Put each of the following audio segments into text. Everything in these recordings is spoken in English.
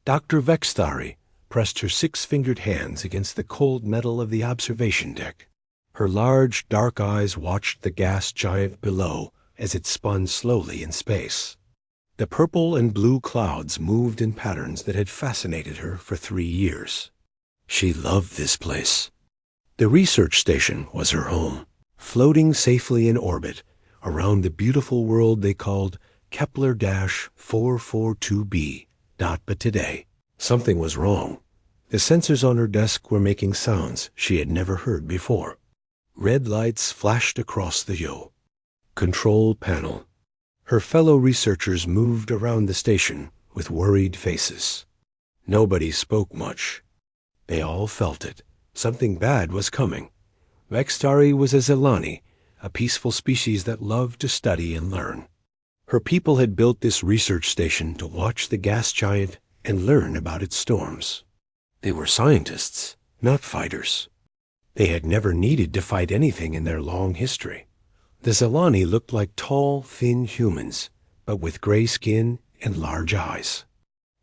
Dr. Vexthari pressed her six-fingered hands against the cold metal of the observation deck. Her large, dark eyes watched the gas giant below as it spun slowly in space. The purple and blue clouds moved in patterns that had fascinated her for 3 years. She loved this place. The research station was her home, floating safely in orbit around the beautiful world they called Kepler-442b. But today, something was wrong. The sensors on her desk were making sounds she had never heard before. Red lights flashed across the control panel. Her fellow researchers moved around the station with worried faces. Nobody spoke much. They all felt it. Something bad was coming. Vexthari was a Zelani, a peaceful species that loved to study and learn. Her people had built this research station to watch the gas giant and learn about its storms. They were scientists, not fighters. They had never needed to fight anything in their long history. The Zelani looked like tall, thin humans, but with gray skin and large eyes.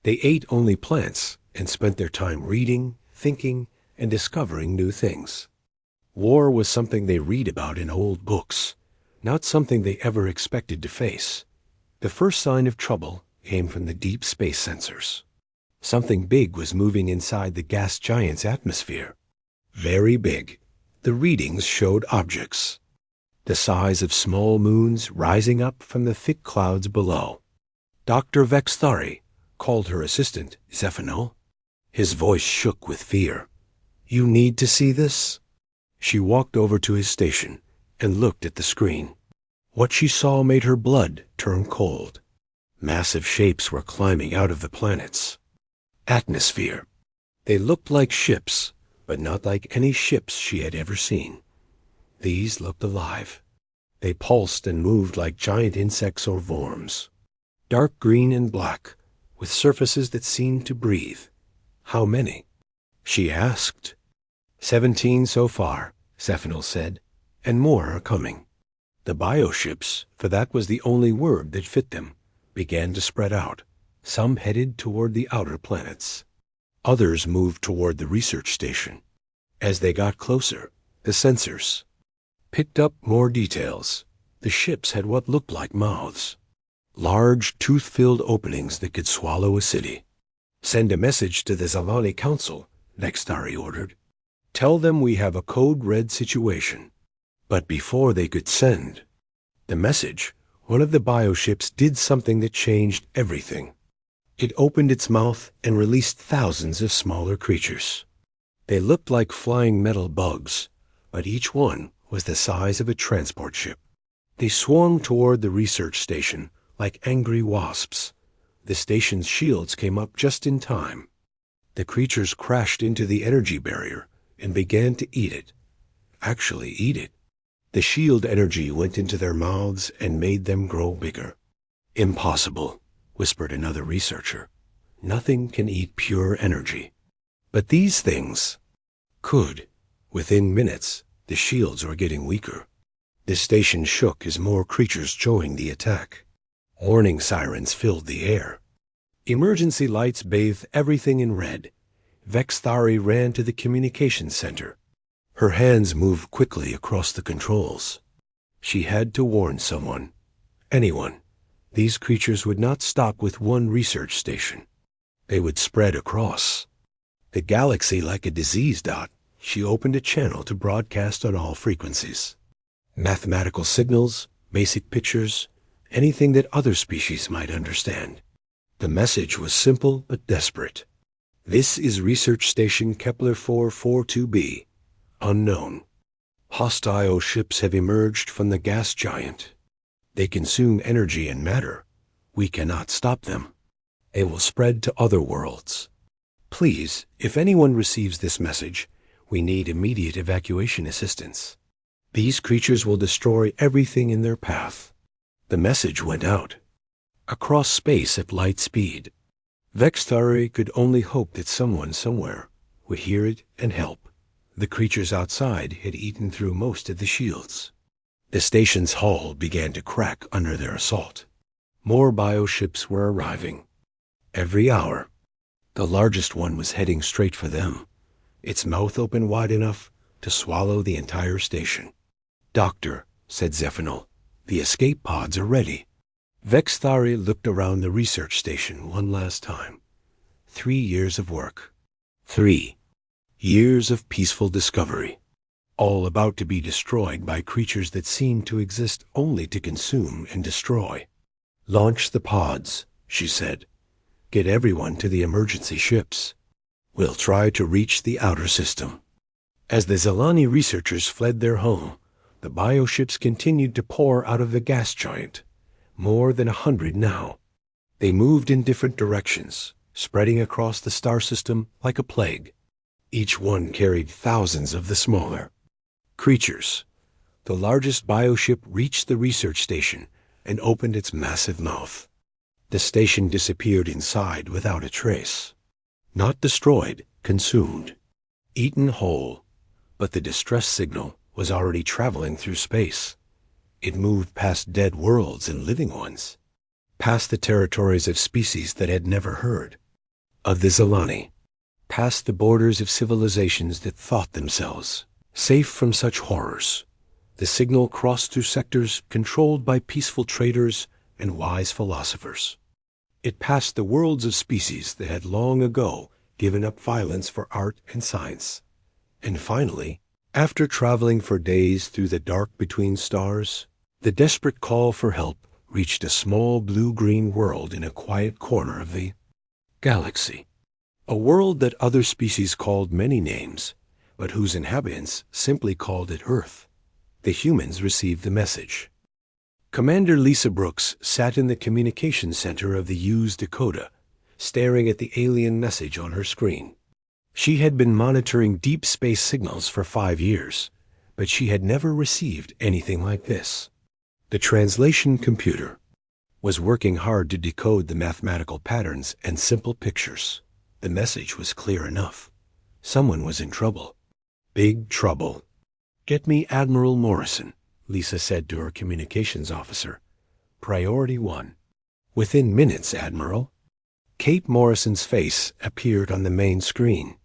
They ate only plants and spent their time reading, thinking, and discovering new things. War was something they read about in old books, not something they ever expected to face. The first sign of trouble came from the deep space sensors. Something big was moving inside the gas giant's atmosphere. Very big. The readings showed objects, the size of small moons rising up from the thick clouds below. Dr. Vexthari called her assistant, Zephano. His voice shook with fear. "You need to see this?" She walked over to his station and looked at the screen. What she saw made her blood turn cold. Massive shapes were climbing out of the planets. Atmosphere. They looked like ships, but not like any ships she had ever seen. These looked alive. They pulsed and moved like giant insects or worms. Dark green and black, with surfaces that seemed to breathe. How many? She asked. 17 so far, Zephano said, and more are coming. The bioships, for that was the only word that fit them, began to spread out. Some headed toward the outer planets. Others moved toward the research station. As they got closer, the sensors picked up more details. The ships had what looked like mouths. Large, tooth-filled openings that could swallow a city. "Send a message to the Zelani Council," Vexthari ordered. "Tell them we have a code-red situation." But before they could send the message, one of the bioships did something that changed everything. It opened its mouth and released thousands of smaller creatures. They looked like flying metal bugs, but each one was the size of a transport ship. They swung toward the research station like angry wasps. The station's shields came up just in time. The creatures crashed into the energy barrier and began to eat it. Actually eat it. The shield energy went into their mouths and made them grow bigger. "Impossible," whispered another researcher. "Nothing can eat pure energy." But these things could. Within minutes, the shields were getting weaker. The station shook as more creatures joined the attack. Warning sirens filled the air. Emergency lights bathed everything in red. Vexthari ran to the communications center. Her hands moved quickly across the controls. She had to warn someone. Anyone. These creatures would not stop with one research station. They would spread across the galaxy like a disease dot. She opened a channel to broadcast on all frequencies. Mathematical signals, basic pictures, anything that other species might understand. The message was simple but desperate. "This is Research Station Kepler-442b. Unknown. Hostile ships have emerged from the gas giant. They consume energy and matter. We cannot stop them. They will spread to other worlds. Please, if anyone receives this message, we need immediate evacuation assistance. These creatures will destroy everything in their path." The message went out. Across space at light speed. Vexthari could only hope that someone somewhere would hear it and help. The creatures outside had eaten through most of the shields. The station's hull began to crack under their assault. More bioships were arriving. Every hour. The largest one was heading straight for them, its mouth open wide enough to swallow the entire station. "Doctor," said Zephanol, "the escape pods are ready." Vexthari looked around the research station one last time. 3 years of work. 3 years of peaceful discovery. All about to be destroyed by creatures that seemed to exist only to consume and destroy. "Launch the pods," she said. "Get everyone to the emergency ships. We'll try to reach the outer system." As the Zelani researchers fled their home, the bioships continued to pour out of the gas giant. More than 100 now. They moved in different directions, spreading across the star system like a plague. Each one carried thousands of the smaller creatures. The largest bioship reached the research station and opened its massive mouth. The station disappeared inside without a trace. Not destroyed, consumed, eaten whole. But the distress signal was already traveling through space. It moved past dead worlds and living ones, past the territories of species that had never heard of the Zelani, past the borders of civilizations that thought themselves safe from such horrors. The signal crossed through sectors controlled by peaceful traders and wise philosophers. It passed the worlds of species that had long ago given up violence for art and science. And finally, after traveling for days through the dark between stars, the desperate call for help reached a small blue-green world in a quiet corner of the galaxy. A world that other species called many names, but whose inhabitants simply called it Earth. The humans received the message. Commander Lisa Brooks sat in the communications center of the U's Dakota, staring at the alien message on her screen. She had been monitoring deep space signals for 5 years, but she had never received anything like this. The translation computer was working hard to decode the mathematical patterns and simple pictures. The message was clear enough. Someone was in trouble. Big trouble. "Get me Admiral Morrison," Lisa said to her communications officer. "Priority 1. "Within minutes, Admiral." Kate Morrison's face appeared on the main screen.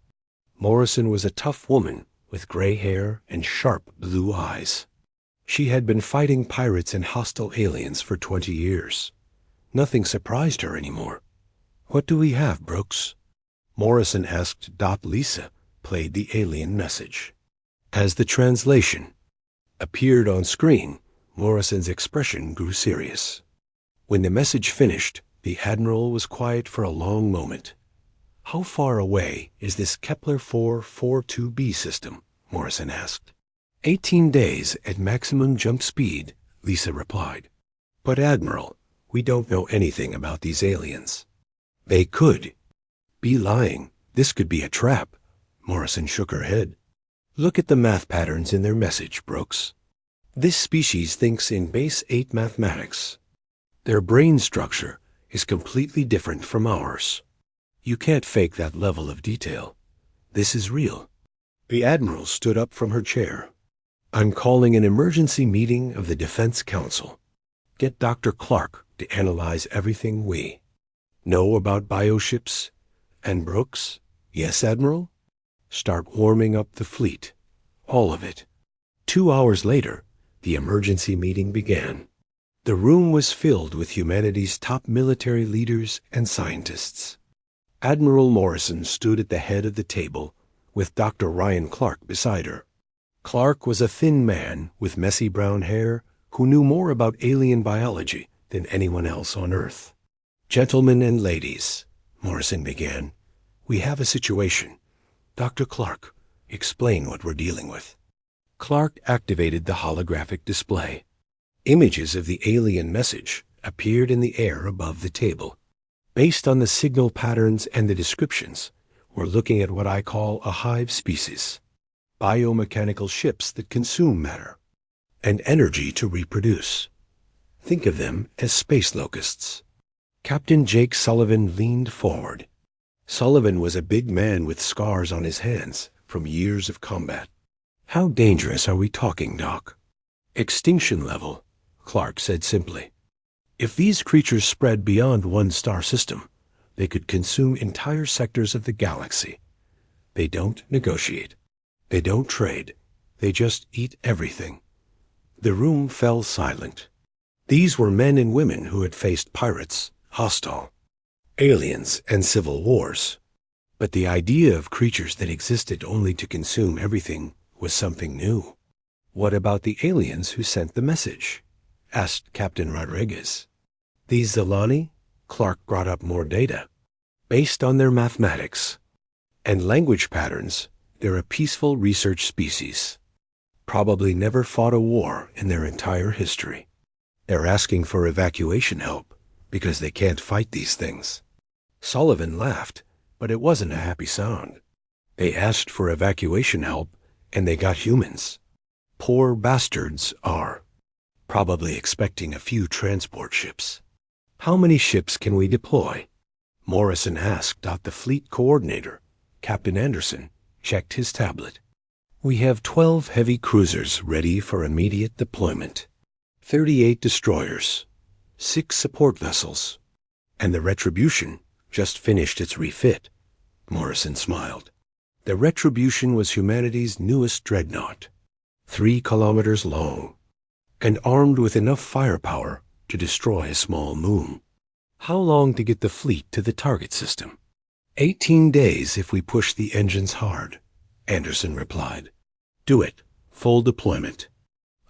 Morrison was a tough woman with gray hair and sharp blue eyes. She had been fighting pirates and hostile aliens for 20 years. Nothing surprised her anymore. "What do we have, Brooks?" Morrison asked. Lisa played the alien message. As the translation appeared on screen, Morrison's expression grew serious. When the message finished, the Admiral was quiet for a long moment. "How far away is this Kepler 442b system?" Morrison asked. 18 days at maximum jump speed," Lisa replied. "But Admiral, we don't know anything about these aliens." "They could be lying. This could be a trap." Morrison shook her head. "Look at the math patterns in their message, Brooks. This species thinks in base 8 mathematics. Their brain structure is completely different from ours. You can't fake that level of detail. This is real." The Admiral stood up from her chair. "I'm calling an emergency meeting of the Defense Council. Get Dr. Clark to analyze everything we know about bioships. And Brooks," "Yes, Admiral?" "Start warming up the fleet. All of it." 2 hours later, the emergency meeting began. The room was filled with humanity's top military leaders and scientists. Admiral Morrison stood at the head of the table, with Dr. Ryan Clark beside her. Clark was a thin man with messy brown hair who knew more about alien biology than anyone else on Earth. "Gentlemen and ladies," Morrison began, "we have a situation. Dr. Clark, explain what we're dealing with." Clark activated the holographic display. Images of the alien message appeared in the air above the table. Based on the signal patterns and the descriptions, we're looking at what I call a hive species. Biomechanical ships that consume matter and energy to reproduce. Think of them as space locusts. Captain Jake Sullivan leaned forward. Sullivan was a big man with scars on his hands from years of combat. "How dangerous are we talking, Doc?" "Extinction level," Clark said simply. "If these creatures spread beyond one star system, They could consume entire sectors of the galaxy. They don't negotiate. They don't trade. They just eat everything. The room fell silent. These were men and women who had faced pirates, hostile, aliens, and civil wars. But the idea of creatures that existed only to consume everything was something new. "What about the aliens who sent the message?" asked Captain Rodriguez. "These Zelani?" Clark brought up more data. "Based on their mathematics and language patterns, they're a peaceful research species. Probably never fought a war in their entire history. They're asking for evacuation help because they can't fight these things." Sullivan laughed, but it wasn't a happy sound. They asked for evacuation help, and they got humans. Poor bastards are. Probably expecting a few transport ships. "How many ships can we deploy?" Morrison asked. The fleet coordinator, Captain Anderson, checked his tablet. "We have 12 heavy cruisers ready for immediate deployment, 38 destroyers, 6 support vessels, and the Retribution just finished its refit." Morrison smiled. The Retribution was humanity's newest dreadnought, 3 kilometers long, and armed with enough firepower to destroy a small moon. "How long to get the fleet to the target system?" 18 days if we push the engines hard," Anderson replied. "Do it. Full deployment.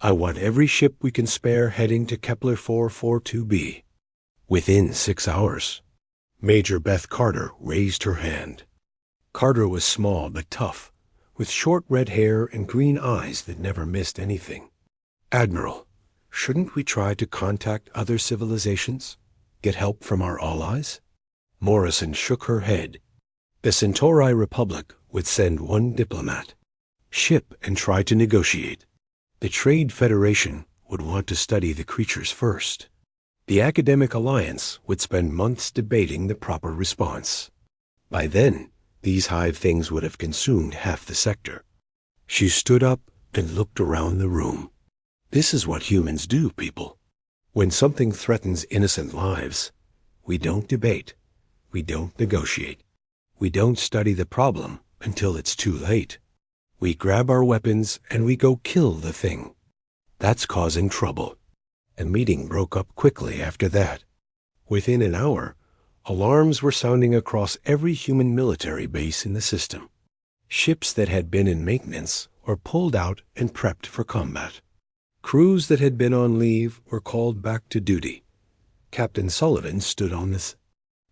I want every ship we can spare heading to Kepler 442b. Within 6 hours." Major Beth Carter raised her hand. Carter was small but tough, with short red hair and green eyes that never missed anything. "Admiral, shouldn't we try to contact other civilizations? Get help from our allies?" Morrison shook her head. The Centauri Republic would send 1 diplomat, ship, and try to negotiate. The Trade Federation would want to study the creatures first. The Academic Alliance would spend months debating the proper response. By then, these hive things would have consumed half the sector. She stood up and looked around the room. "This is what humans do, people. When something threatens innocent lives, we don't debate. We don't negotiate. We don't study the problem until it's too late. We grab our weapons and we go kill the thing. That's causing trouble." A meeting broke up quickly after that. Within an hour, alarms were sounding across every human military base in the system. Ships that had been in maintenance were pulled out and prepped for combat. Crews that had been on leave were called back to duty. Captain Sullivan stood on the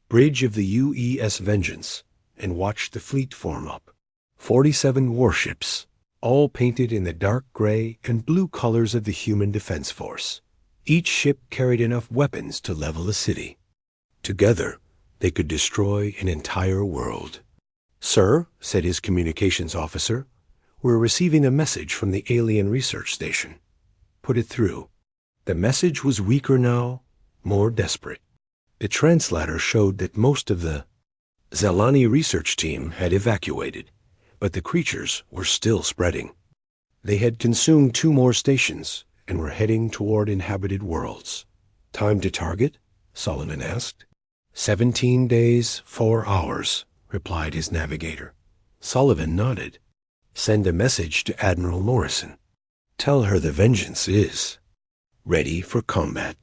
bridge of the UES Vengeance and watched the fleet form up. 47 warships, all painted in the dark gray and blue colors of the Human Defense Force. Each ship carried enough weapons to level a city. Together, they could destroy an entire world. "Sir," said his communications officer, "we're receiving a message from the alien research station." "Put it through." The message was weaker now, more desperate. The translator showed that most of the Zelani research team had evacuated, but the creatures were still spreading. They had consumed 2 more stations and were heading toward inhabited worlds. "Time to target?" Sullivan asked. 17 days, 4 hours, replied his navigator. Sullivan nodded. "Send a message to Admiral Morrison. Tell her the Vengeance is ready for combat."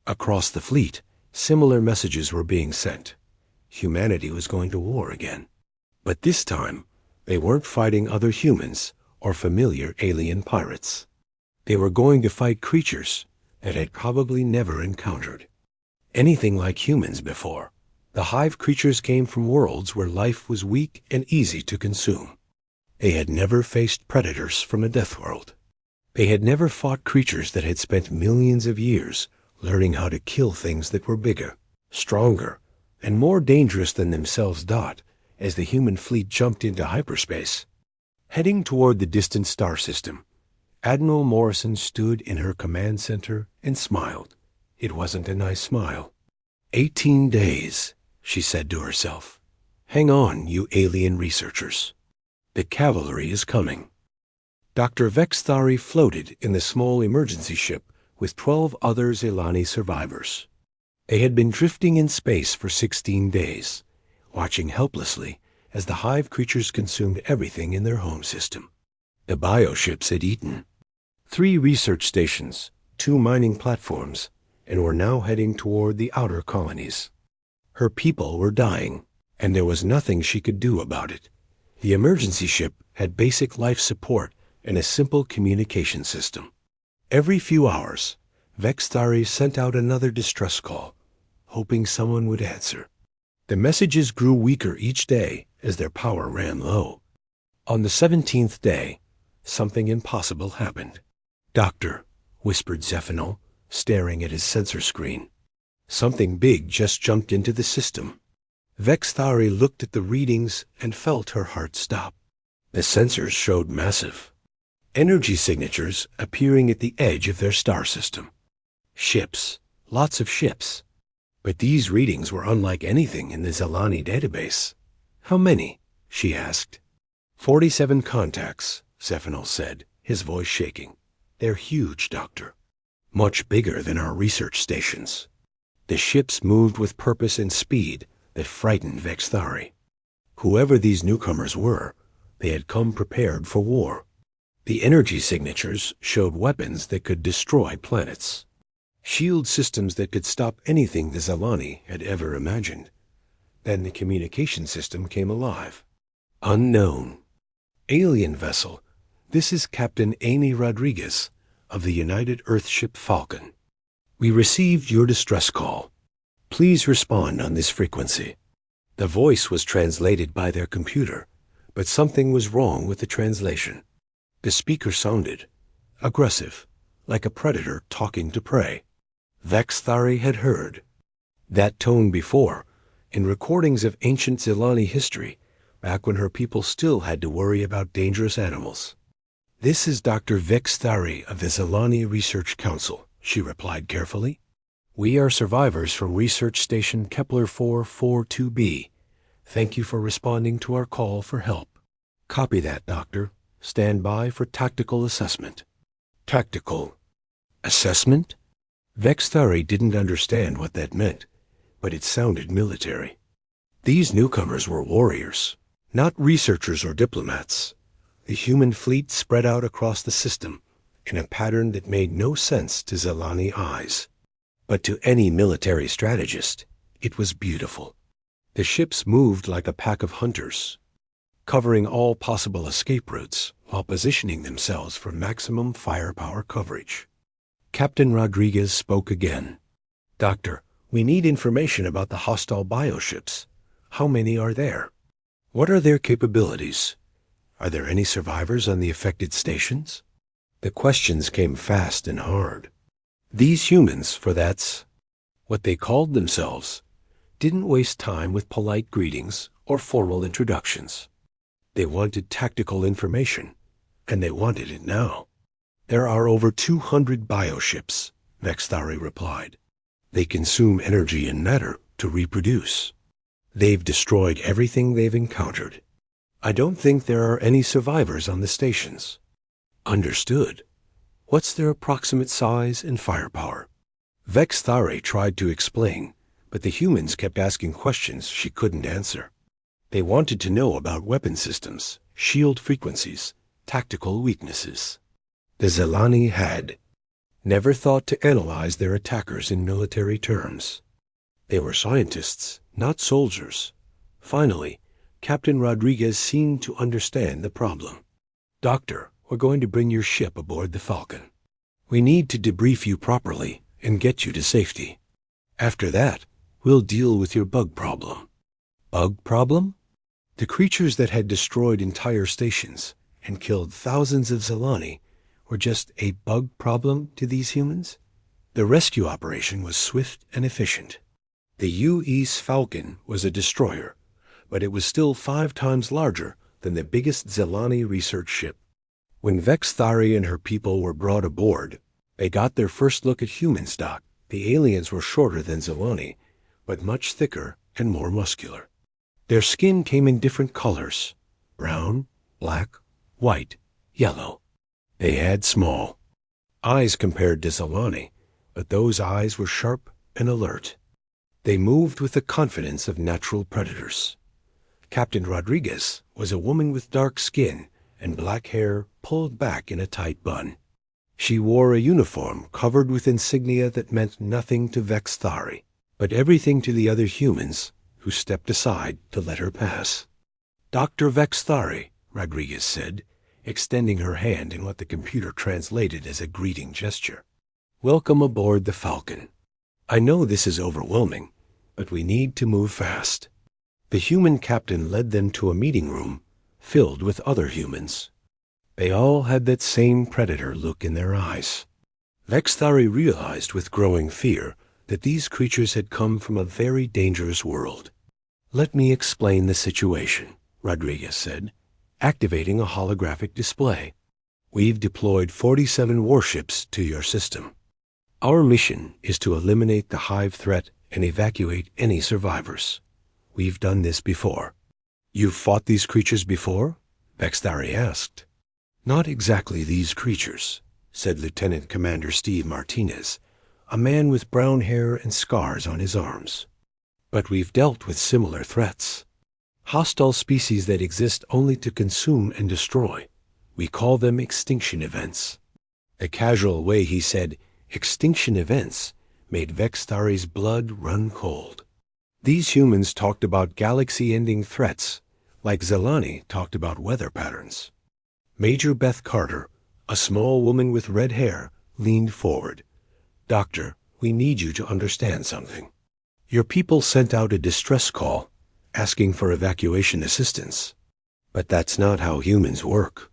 Across the fleet, similar messages were being sent. Humanity was going to war again. But this time, they weren't fighting other humans or familiar alien pirates. They were going to fight creatures that had probably never encountered anything like humans before. The hive creatures came from worlds where life was weak and easy to consume. They had never faced predators from a death world. They had never fought creatures that had spent millions of years learning how to kill things that were bigger, stronger, and more dangerous than themselves. As the human fleet jumped into hyperspace, heading toward the distant star system, Admiral Morrison stood in her command center and smiled. It wasn't a nice smile. 18 days, she said to herself. Hang on, you alien researchers. The cavalry is coming. Dr. Vexthari floated in the small emergency ship with 12 other Zelani survivors. They had been drifting in space for 16 days, watching helplessly as the hive creatures consumed everything in their home system. The bioships had eaten 3 research stations, 2 mining platforms, and were now heading toward the outer colonies. Her people were dying, and there was nothing she could do about it. The emergency ship had basic life support and a simple communication system. Every few hours, Vexthari sent out another distress call, hoping someone would answer. The messages grew weaker each day as their power ran low. On the 17th day, something impossible happened. "Doctor," whispered Zephinol, staring at his sensor screen. "Something big just jumped into the system." Vexthari looked at the readings and felt her heart stop. The sensors showed massive energy signatures appearing at the edge of their star system. Ships, lots of ships. But these readings were unlike anything in the Zelani database. "How many?" she asked. 47 contacts, Zephinol said, his voice shaking. "They're huge, Doctor. Much bigger than our research stations." The ships moved with purpose and speed that frightened Vexthari. Whoever these newcomers were, they had come prepared for war. The energy signatures showed weapons that could destroy planets, shield systems that could stop anything the Zelani had ever imagined. Then the communication system came alive. "Unknown. Alien vessel. This is Captain Amy Rodriguez of the United Earthship Falcon. We received your distress call. Please respond on this frequency." The voice was translated by their computer, but something was wrong with the translation. The speaker sounded aggressive, like a predator talking to prey. Vexthari had heard that tone before in recordings of ancient Zelani history, back when her people still had to worry about dangerous animals. "This is Dr. Vexthari of the Zelani Research Council," she replied carefully. "We are survivors from Research Station Kepler 442b. Thank you for responding to our call for help." "Copy that, Doctor. Stand by for tactical assessment." Tactical assessment? Vexthari didn't understand what that meant, but it sounded military. These newcomers were warriors, not researchers or diplomats. The human fleet spread out across the system in a pattern that made no sense to Zelani eyes. But to any military strategist, it was beautiful. The ships moved like a pack of hunters, covering all possible escape routes while positioning themselves for maximum firepower coverage. Captain Rodriguez spoke again. "Doctor, we need information about the hostile bioships. How many are there? What are their capabilities? Are there any survivors on the affected stations?" The questions came fast and hard. These humans, for that's what they called themselves, didn't waste time with polite greetings or formal introductions. They wanted tactical information, and they wanted it now. "There are over 200 bioships," Vexthari replied. "They consume energy and matter to reproduce. They've destroyed everything they've encountered. I don't think there are any survivors on the stations." "Understood. What's their approximate size and firepower?" Vexthari tried to explain, but the humans kept asking questions she couldn't answer. They wanted to know about weapon systems, shield frequencies, tactical weaknesses. The Zelani had never thought to analyze their attackers in military terms. They were scientists, not soldiers. Finally, Captain Rodriguez seemed to understand the problem. "Doctor, we're going to bring your ship aboard the Falcon. We need to debrief you properly and get you to safety. After that, we'll deal with your bug problem." Bug problem? The creatures that had destroyed entire stations and killed thousands of Zelani were just a bug problem to these humans? The rescue operation was swift and efficient. The U.E.'s Falcon was a destroyer, but it was still 5 times larger than the biggest Zelani research ship. When Vexthari and her people were brought aboard, they got their first look at human stock. The aliens were shorter than Zelani, but much thicker and more muscular. Their skin came in different colors: brown, black, white, yellow. They had small eyes compared to Zelani, but those eyes were sharp and alert. They moved with the confidence of natural predators. Captain Rodriguez was a woman with dark skin and black hair pulled back in a tight bun. She wore a uniform covered with insignia that meant nothing to Vexthari, but everything to the other humans who stepped aside to let her pass. "Dr. Vexthari," Rodriguez said, extending her hand in what the computer translated as a greeting gesture. "Welcome aboard the Falcon. I know this is overwhelming, but we need to move fast." The human captain led them to a meeting room filled with other humans. They all had that same predator look in their eyes. Vexthari realized with growing fear that these creatures had come from a very dangerous world. "Let me explain the situation," Rodriguez said, activating a holographic display. "We've deployed 47 warships to your system. Our mission is to eliminate the hive threat and evacuate any survivors. We've done this before." "You've fought these creatures before?" Vexthari asked. "Not exactly these creatures," said Lieutenant Commander Steve Martinez, a man with brown hair and scars on his arms. "But we've dealt with similar threats. Hostile species that exist only to consume and destroy. We call them extinction events." The casual way he said "extinction events" made Vexthari's blood run cold. These humans talked about galaxy-ending threats, like Zelani talked about weather patterns. Major Beth Carter, a small woman with red hair, leaned forward. "Doctor, we need you to understand something. Your people sent out a distress call, asking for evacuation assistance. But that's not how humans work.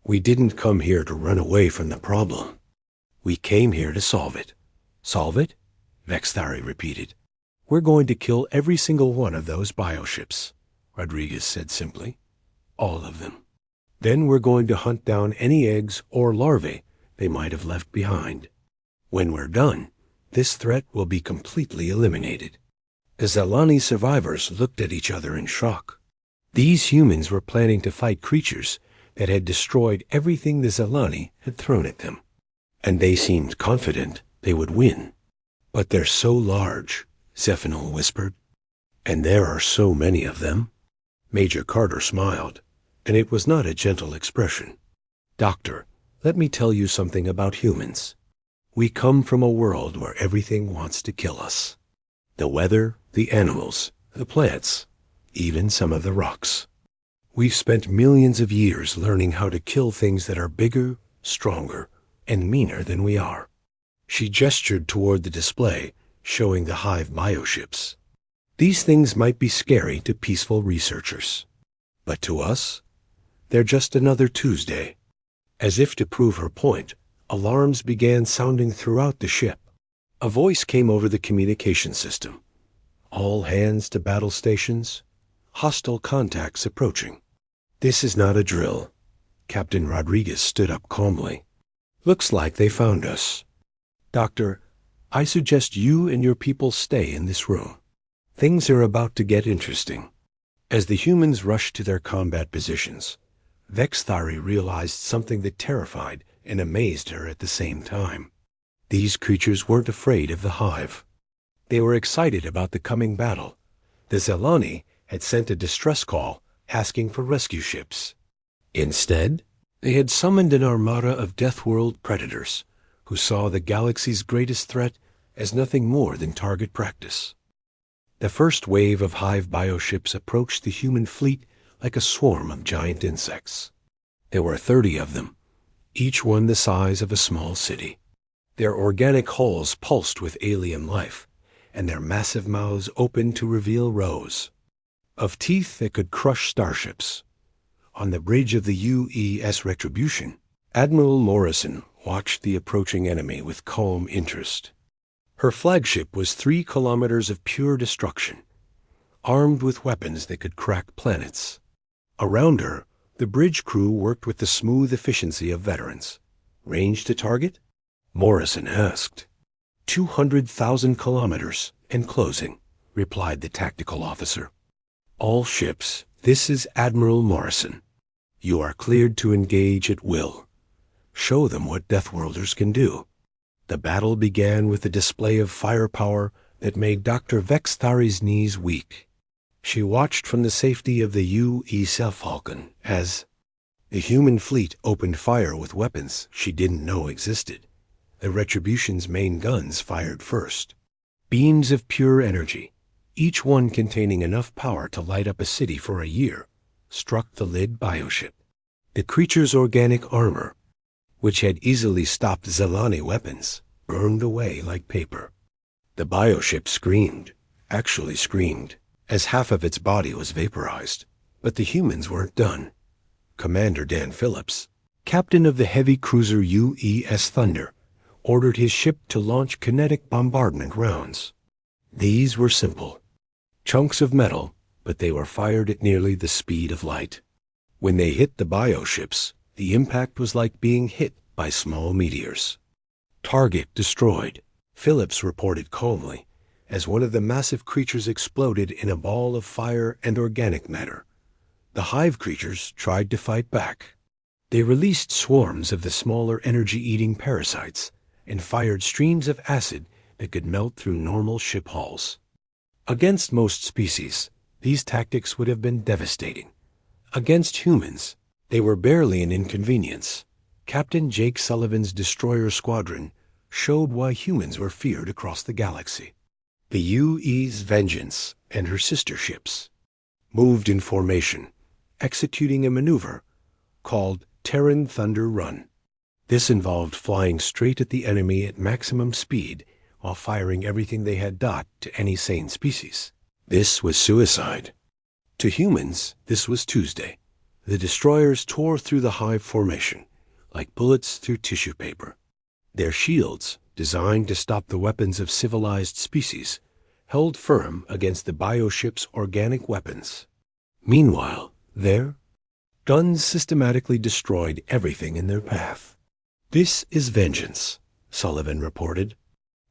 We didn't come here to run away from the problem. We came here to solve it." "Solve it?" Vexthari repeated. "We're going to kill every single one of those bioships," Rodriguez said simply. "All of them. Then we're going to hunt down any eggs or larvae they might have left behind. When we're done, this threat will be completely eliminated." The Zelani survivors looked at each other in shock. These humans were planning to fight creatures that had destroyed everything the Zelani had thrown at them, and they seemed confident they would win. "But they're so large," Zephanol whispered. "And there are so many of them." Major Carter smiled, and it was not a gentle expression. "Doctor, let me tell you something about humans. We come from a world where everything wants to kill us. The weather, the animals, the plants, even some of the rocks. We've spent millions of years learning how to kill things that are bigger, stronger, and meaner than we are." She gestured toward the display, showing the hive bioships. "These things might be scary to peaceful researchers, but to us, they're just another Tuesday." As if to prove her point, alarms began sounding throughout the ship. A voice came over the communication system. "All hands to battle stations. Hostile contacts approaching." "This is not a drill." Captain Rodriguez stood up calmly. "Looks like they found us. Doctor, I suggest you and your people stay in this room. Things are about to get interesting." As the humans rushed to their combat positions, Vexthari realized something that terrified and amazed her at the same time. These creatures weren't afraid of the hive. They were excited about the coming battle. The Zelani had sent a distress call asking for rescue ships. Instead, they had summoned an armada of Deathworld predators who saw the galaxy's greatest threat as nothing more than target practice. The first wave of hive bioships approached the human fleet like a swarm of giant insects. There were 30 of them, each one the size of a small city. Their organic hulls pulsed with alien life, and their massive mouths opened to reveal rows of teeth that could crush starships. On the bridge of the UES Retribution, Admiral Morrison watched the approaching enemy with calm interest. Her flagship was 3 kilometers of pure destruction, armed with weapons that could crack planets. Around her, the bridge crew worked with the smooth efficiency of veterans. "Range to target?" Morrison asked. 200,000 kilometers and closing," replied the tactical officer. "All ships, this is Admiral Morrison. You are cleared to engage at will. Show them what Deathworlders can do." The battle began with a display of firepower that made Dr. Vexthari's knees weak. She watched from the safety of the UE Falcon as the human fleet opened fire with weapons she didn't know existed. The Retribution's main guns fired first. Beams of pure energy, each one containing enough power to light up a city for a year, struck the Lid bioship. The creature's organic armor, which had easily stopped Zelani weapons, burned away like paper. The bioship screamed, actually screamed, as half of its body was vaporized. But the humans weren't done. Commander Dan Phillips, captain of the heavy cruiser UES Thunder, ordered his ship to launch kinetic bombardment rounds. These were simple. Chunks of metal, but they were fired at nearly the speed of light. When they hit the bioships, the impact was like being hit by small meteors. Target destroyed, Phillips reported calmly, as one of the massive creatures exploded in a ball of fire and organic matter. The hive creatures tried to fight back. They released swarms of the smaller energy-eating parasites and fired streams of acid that could melt through normal ship hulls. Against most species, these tactics would have been devastating. Against humans, they were barely an inconvenience. Captain Jake Sullivan's destroyer squadron showed why humans were feared across the galaxy. The UE's Vengeance and her sister ships moved in formation, executing a maneuver called Terran Thunder Run. This involved flying straight at the enemy at maximum speed while firing everything they had to any sane species. This was suicide. To humans, this was Tuesday. The destroyers tore through the hive formation, like bullets through tissue paper. Their shields, designed to stop the weapons of civilized species, held firm against the bioship's organic weapons. Meanwhile, their guns systematically destroyed everything in their path. "This is Vengeance," Sullivan reported.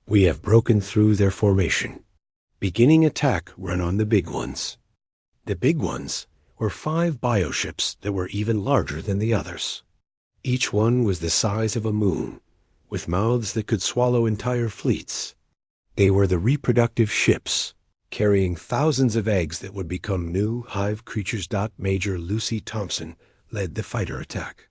"We have broken through their formation. Beginning attack run on the big ones." The big ones were 5 bioships that were even larger than the others. Each one was the size of a moon, with mouths that could swallow entire fleets. They were the reproductive ships, carrying thousands of eggs that would become new hive creatures. Major Lucy Thompson led the fighter attack.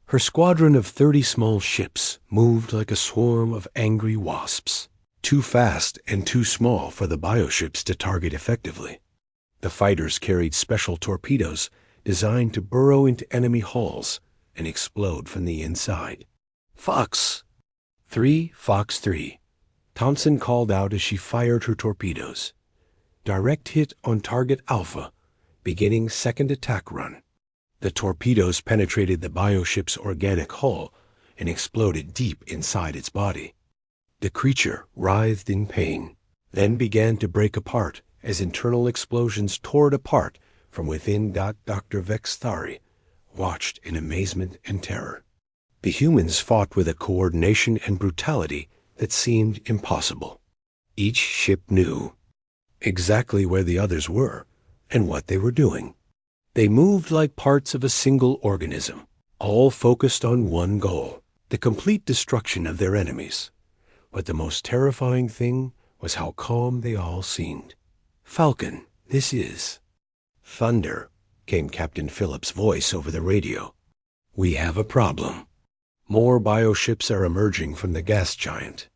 Her squadron of 30 small ships moved like a swarm of angry wasps, too fast and too small for the bioships to target effectively. The fighters carried special torpedoes designed to burrow into enemy hulls and explode from the inside. "Fox 3, Fox 3, Thompson called out as she fired her torpedoes. Direct hit on target Alpha, beginning second attack run. The torpedoes penetrated the bioship's organic hull and exploded deep inside its body. The creature writhed in pain, then began to break apart as internal explosions tore it apart from within. Dr. Vexthari watched in amazement and terror. The humans fought with a coordination and brutality that seemed impossible. Each ship knew exactly where the others were and what they were doing. They moved like parts of a single organism, all focused on one goal, the complete destruction of their enemies. But the most terrifying thing was how calm they all seemed. "Falcon, this is Thunder," came Captain Phillips' voice over the radio. "We have a problem. More bioships are emerging from the gas giant.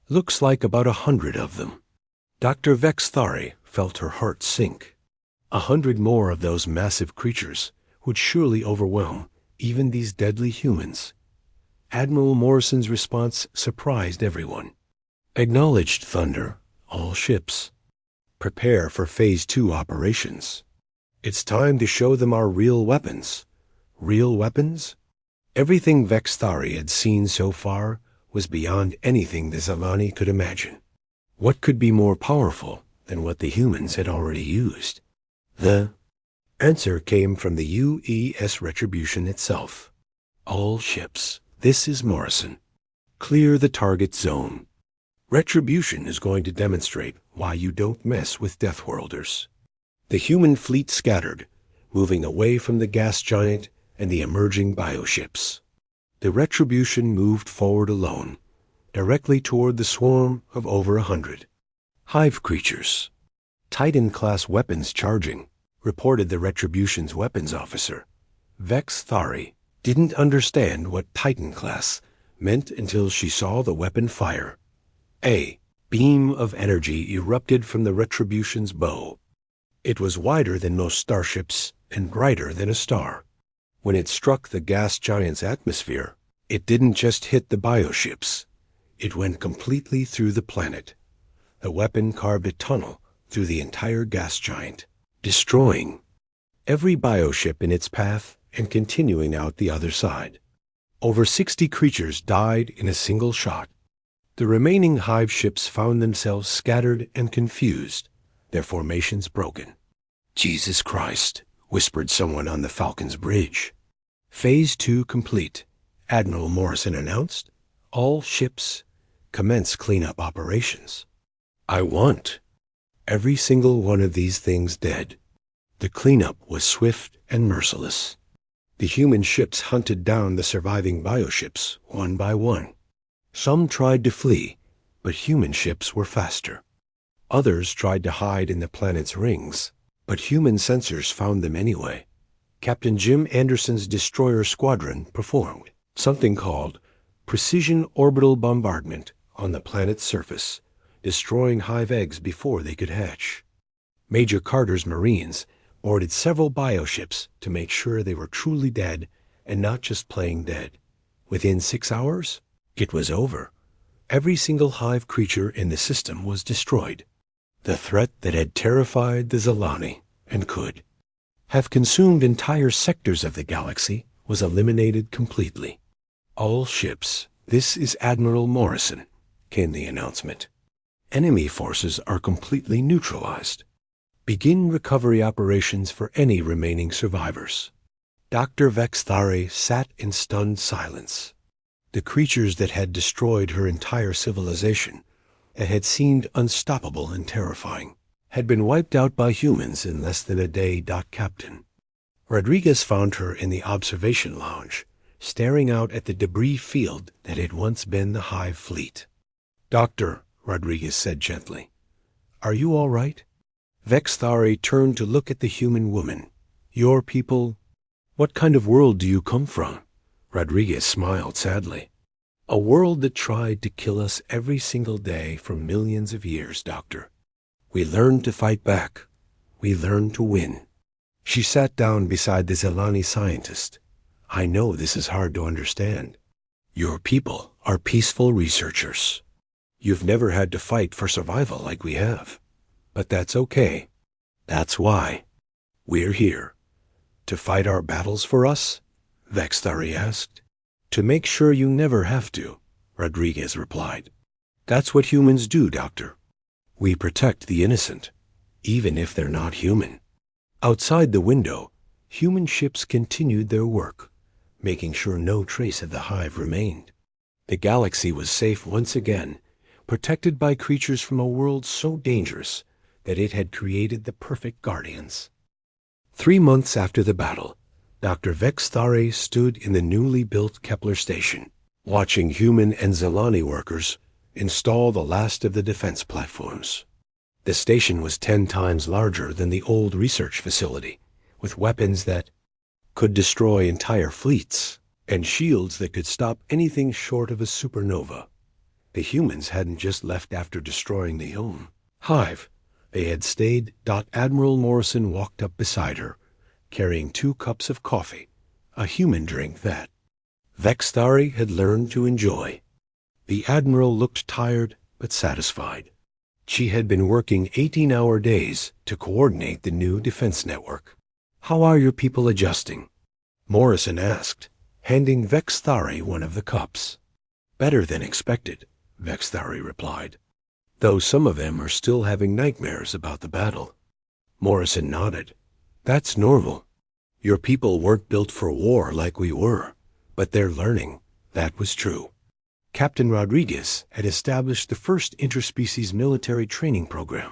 Looks like about 100 of them." Dr. Vexthari felt her heart sink. 100 more of those massive creatures would surely overwhelm even these deadly humans. Admiral Morrison's response surprised everyone. "Acknowledged, Thunder, all ships. Prepare for Phase 2 operations. It's time to show them our real weapons." Real weapons? Everything Vexthari had seen so far was beyond anything the Zelani could imagine. What could be more powerful than what the humans had already used? The answer came from the UES Retribution itself. "All ships, this is Morrison. Clear the target zone. Retribution is going to demonstrate why you don't mess with Deathworlders." The human fleet scattered, moving away from the gas giant and the emerging bioships. The Retribution moved forward alone, directly toward the swarm of over 100. Hive creatures. Titan-class weapons charging, reported the Retribution's weapons officer. Vex Thari didn't understand what Titan-class meant until she saw the weapon fire. A beam of energy erupted from the Retribution's bow. It was wider than most starships and brighter than a star. When it struck the gas giant's atmosphere, it didn't just hit the bioships. It went completely through the planet. The weapon carved a tunnel through the entire gas giant, destroying every bioship in its path and continuing out the other side. Over 60 creatures died in a single shot. The remaining hive ships found themselves scattered and confused, their formations broken. Jesus Christ, whispered someone on the Falcon's bridge. Phase 2 complete, Admiral Morrison announced. All ships commence cleanup operations. I want every single one of these things dead. The cleanup was swift and merciless. The human ships hunted down the surviving bioships one by one. Some tried to flee, but human ships were faster. Others tried to hide in the planet's rings, but human sensors found them anyway. Captain Jim Anderson's destroyer squadron performed something called precision orbital bombardment on the planet's surface, destroying hive eggs before they could hatch. Major Carter's Marines boarded several bioships to make sure they were truly dead and not just playing dead. Within 6 hours, it was over. Every single hive creature in the system was destroyed. The threat that had terrified the Zilani and could have consumed entire sectors of the galaxy was eliminated completely. All ships, this is Admiral Morrison, came the announcement. Enemy forces are completely neutralized. Begin recovery operations for any remaining survivors. Dr. Vex Thari sat in stunned silence. The creatures that had destroyed her entire civilization, that had seemed unstoppable and terrifying, had been wiped out by humans in less than a day. Captain Rodriguez found her in the observation lounge, staring out at the debris field that had once been the Hive fleet. Doctor, Rodriguez said gently, are you all right? Vex Thari turned to look at the human woman. Your people? What kind of world do you come from? Rodriguez smiled sadly. A world that tried to kill us every single day for millions of years, Doctor. We learned to fight back. We learned to win. She sat down beside the Zilani scientist. I know this is hard to understand. Your people are peaceful researchers. You've never had to fight for survival like we have. But that's okay. That's why we're here. To fight our battles for us? Vex Thari asked. To make sure you never have to, Rodriguez replied. That's what humans do, Doctor. We protect the innocent, even if they're not human. Outside the window, human ships continued their work, making sure no trace of the Hive remained. The galaxy was safe once again, protected by creatures from a world so dangerous that it had created the perfect guardians. 3 months after the battle, Dr. Vex Thari stood in the newly built Kepler station, watching human and Zilani workers install the last of the defense platforms. The station was 10 times larger than the old research facility, with weapons that could destroy entire fleets and shields that could stop anything short of a supernova. The humans hadn't just left after destroying the home Hive. They had stayed. Admiral Morrison walked up beside her, carrying 2 cups of coffee, a human drink that Vex Thari had learned to enjoy. The Admiral looked tired but satisfied. She had been working 18-hour days to coordinate the new defense network. How are your people adjusting? Morrison asked, handing Vex Thari one of the cups. Better than expected, Vex Thari replied, though some of them are still having nightmares about the battle. Morrison nodded. That's normal. Your people weren't built for war like we were, but they're learning. That was true. Captain Rodriguez had established the first interspecies military training program,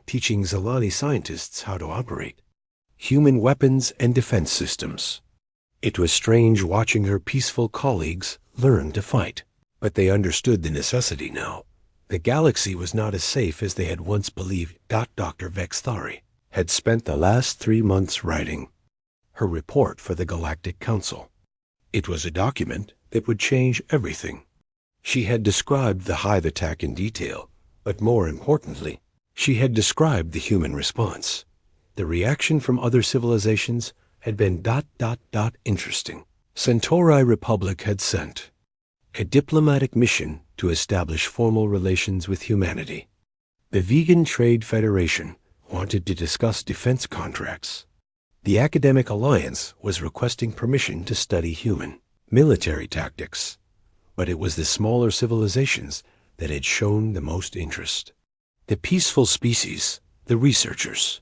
teaching Zilani scientists how to operate human weapons and defense systems. It was strange watching her peaceful colleagues learn to fight, but they understood the necessity now. The galaxy was not as safe as they had once believed. Dr. Vexthari had spent the last 3 months writing her report for the Galactic Council. It was a document that would change everything. She had described the hive attack in detail, but more importantly, she had described the human response. The reaction from other civilizations had been ... interesting. Centauri Republic had sent a diplomatic mission to establish formal relations with humanity. The Vegan Trade Federation wanted to discuss defense contracts. The Academic Alliance was requesting permission to study human military tactics, but it was the smaller civilizations that had shown the most interest. The peaceful species, the researchers,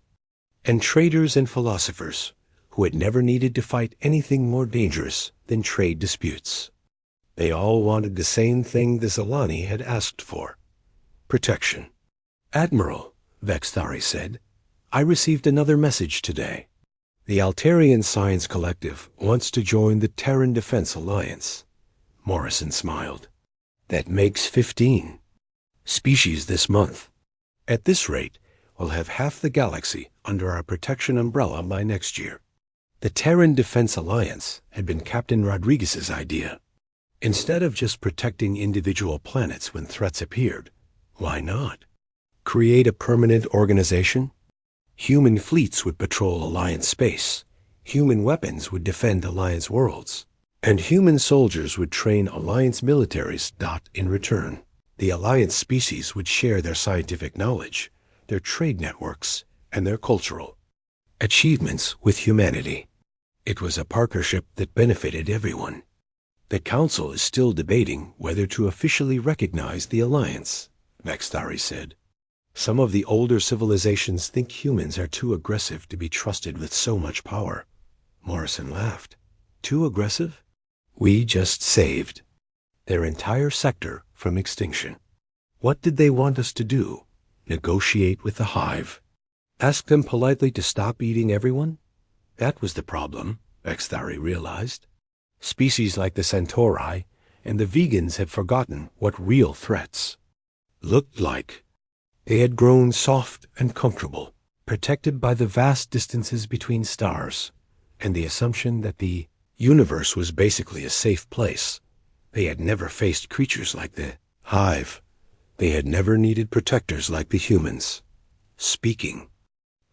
and traders and philosophers who had never needed to fight anything more dangerous than trade disputes. They all wanted the same thing the Zalani had asked for: protection. "Admiral," Vexthari said, "I received another message today. The Altarian Science Collective wants to join the Terran Defense Alliance." Morrison smiled. "That makes 15 species this month. At this rate, we'll have half the galaxy under our protection umbrella by next year." The Terran Defense Alliance had been Captain Rodriguez's idea. Instead of just protecting individual planets when threats appeared, why not create a permanent organization? Human fleets would patrol Alliance space, human weapons would defend Alliance worlds, and human soldiers would train Alliance militaries. In return, the Alliance species would share their scientific knowledge, their trade networks, and their cultural achievements with humanity. It was a partnership that benefited everyone. The Council is still debating whether to officially recognize the Alliance, Vexthari said. Some of the older civilizations think humans are too aggressive to be trusted with so much power. Morrison laughed. Too aggressive? We just saved their entire sector from extinction. What did they want us to do? Negotiate with the hive? Ask them politely to stop eating everyone? That was the problem, Vexthari realized. Species like the Centauri and the vegans had forgotten what real threats looked like. They had grown soft and comfortable, protected by the vast distances between stars and the assumption that the universe was basically a safe place. They had never faced creatures like the hive. They had never needed protectors like the humans. "Speaking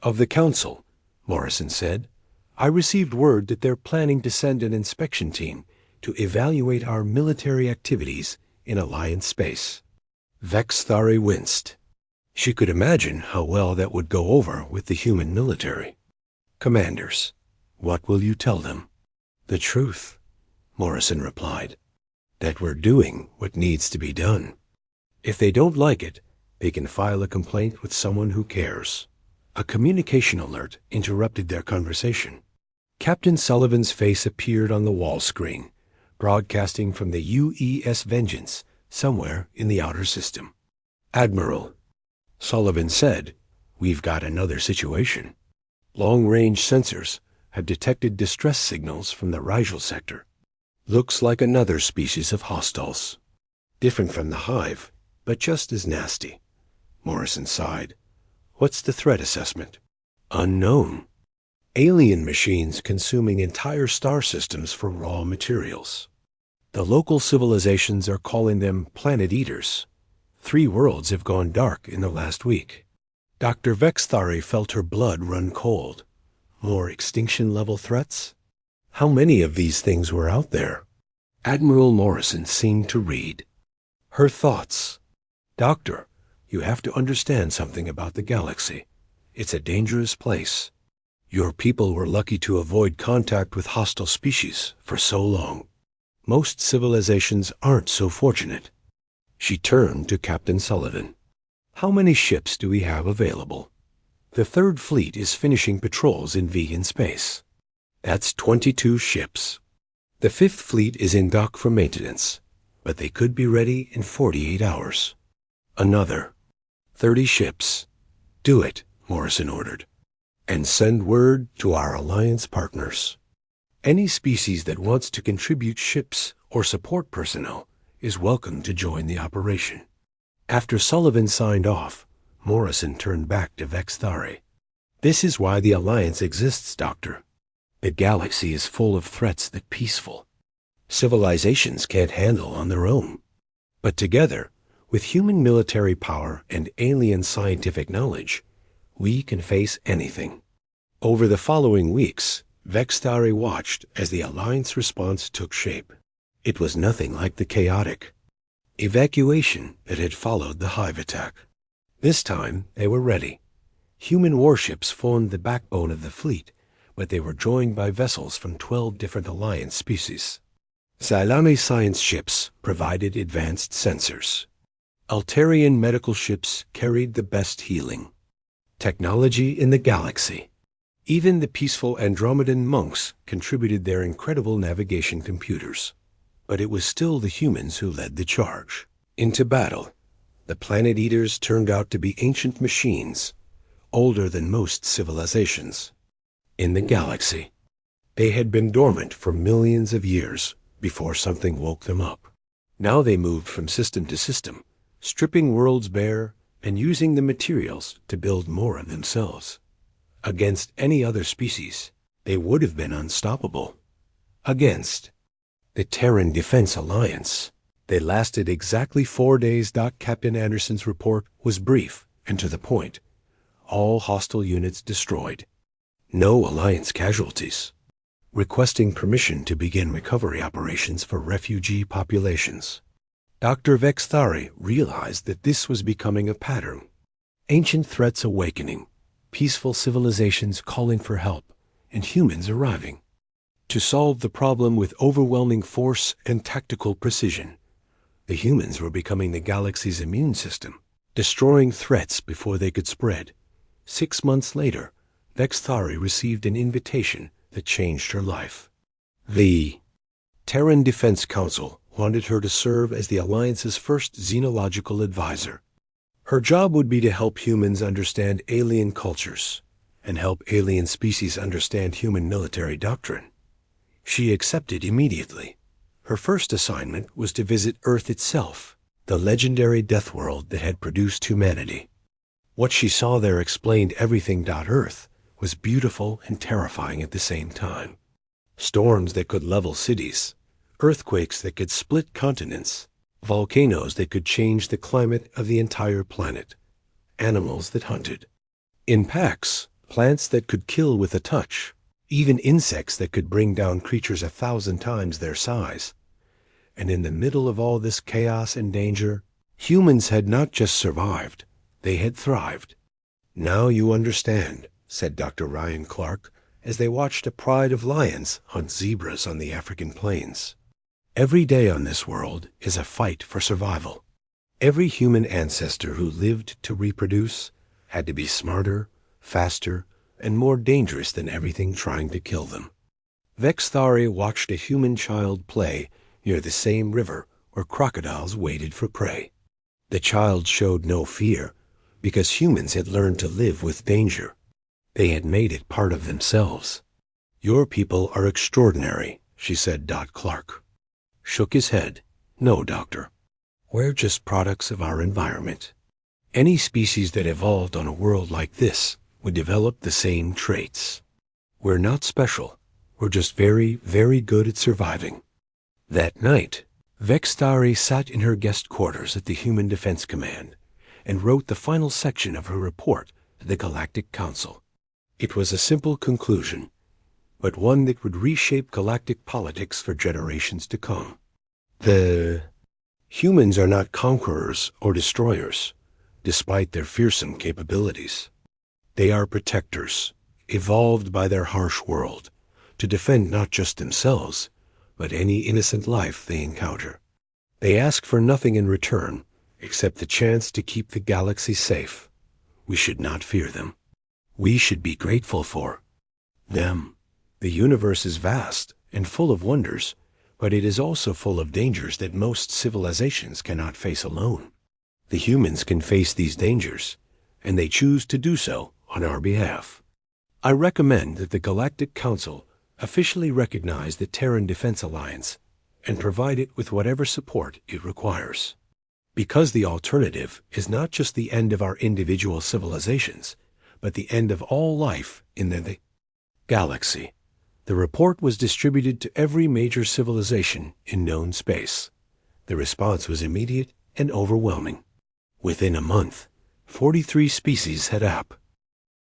of the Council," Morrison said, "I received word that they're planning to send an inspection team to evaluate our military activities in Alliance space." Vexthari winced. She could imagine how well that would go over with the human military. "Commanders, what will you tell them?" "The truth," Morrison replied. "That we're doing what needs to be done. If they don't like it, they can file a complaint with someone who cares." A communication alert interrupted their conversation. Captain Sullivan's face appeared on the wall screen, broadcasting from the UES Vengeance somewhere in the outer system. "Admiral," Sullivan said, "we've got another situation. Long-range sensors have detected distress signals from the Rigel sector. Looks like another species of hostiles. Different from the hive, but just as nasty." Morrison sighed. "What's the threat assessment?" "Unknown. Alien machines consuming entire star systems for raw materials. The local civilizations are calling them planet eaters. 3 worlds have gone dark in the last week." Dr. Vexthari felt her blood run cold. More extinction-level threats? How many of these things were out there? Admiral Morrison seemed to read her thoughts. "Doctor, you have to understand something about the galaxy. It's a dangerous place. Your people were lucky to avoid contact with hostile species for so long. Most civilizations aren't so fortunate." She turned to Captain Sullivan. "How many ships do we have available?" "The 3rd Fleet is finishing patrols in vegan space." "That's 22 ships. The 5th Fleet is in dock for maintenance, but they could be ready in 48 hours. Another 30 ships. Do it," Morrison ordered. "And send word to our Alliance partners. Any species that wants to contribute ships or support personnel is welcome to join the operation." After Sullivan signed off, Morrison turned back to Vexthari. "This is why the Alliance exists, Doctor. The galaxy is full of threats that peaceful civilizations can't handle on their own. But together, with human military power and alien scientific knowledge, we can face anything." Over the following weeks, Vexthari watched as the Alliance response took shape. It was nothing like the chaotic evacuation that had followed the Hive attack. This time, they were ready. Human warships formed the backbone of the fleet, but they were joined by vessels from 12 different Alliance species. Xylame science ships provided advanced sensors. Altarian medical ships carried the best healing technology in the galaxy. Even the peaceful Andromedan monks contributed their incredible navigation computers. But it was still the humans who led the charge. Into battle, the Planet Eaters turned out to be ancient machines, older than most civilizations. In the galaxy, they had been dormant for millions of years before something woke them up. Now they moved from system to system, stripping worlds bare and using the materials to build more of themselves. Against any other species, they would have been unstoppable. Against the Terran Defense Alliance, they lasted exactly 4 days. Captain Anderson's report was brief and to the point. All hostile units destroyed. No Alliance casualties. Requesting permission to begin recovery operations for refugee populations. Dr. Vexthari realized that this was becoming a pattern. Ancient threats awakening, peaceful civilizations calling for help, and humans arriving to solve the problem with overwhelming force and tactical precision. The humans were becoming the galaxy's immune system, destroying threats before they could spread. 6 months later, Vexthari received an invitation that changed her life. The Terran Defense Council wanted her to serve as the Alliance's first xenological advisor. Her job would be to help humans understand alien cultures and help alien species understand human military doctrine. She accepted immediately. Her first assignment was to visit Earth itself, the legendary death world that had produced humanity. What she saw there explained everything. Earth was beautiful and terrifying at the same time. Storms that could level cities, earthquakes that could split continents, volcanoes that could change the climate of the entire planet, animals that hunted in packs, plants that could kill with a touch, even insects that could bring down creatures 1,000 times their size. And in the middle of all this chaos and danger, humans had not just survived, they had thrived. "Now you understand," said Dr. Ryan Clark, as they watched a pride of lions hunt zebras on the African plains. "Every day on this world is a fight for survival. Every human ancestor who lived to reproduce had to be smarter, faster, and more dangerous than everything trying to kill them." Vexthari watched a human child play near the same river where crocodiles waited for prey. The child showed no fear because humans had learned to live with danger. They had made it part of themselves. "Your people are extraordinary," she said. Clark shook his head. "No, Doctor. We're just products of our environment. Any species that evolved on a world like this would develop the same traits. We're not special. We're just very, very good at surviving." That night, Vexthari sat in her guest quarters at the Human Defense Command and wrote the final section of her report to the Galactic Council. It was a simple conclusion, but one that would reshape galactic politics for generations to come. The humans are not conquerors or destroyers, despite their fearsome capabilities. They are protectors, evolved by their harsh world, to defend not just themselves, but any innocent life they encounter. They ask for nothing in return, except the chance to keep the galaxy safe. We should not fear them. We should be grateful for them. The universe is vast and full of wonders, but it is also full of dangers that most civilizations cannot face alone. The humans can face these dangers, and they choose to do so on our behalf. I recommend that the Galactic Council officially recognize the Terran Defense Alliance and provide it with whatever support it requires. Because the alternative is not just the end of our individual civilizations, but the end of all life in the galaxy. The report was distributed to every major civilization in known space. The response was immediate and overwhelming. Within a month, 43 species had up.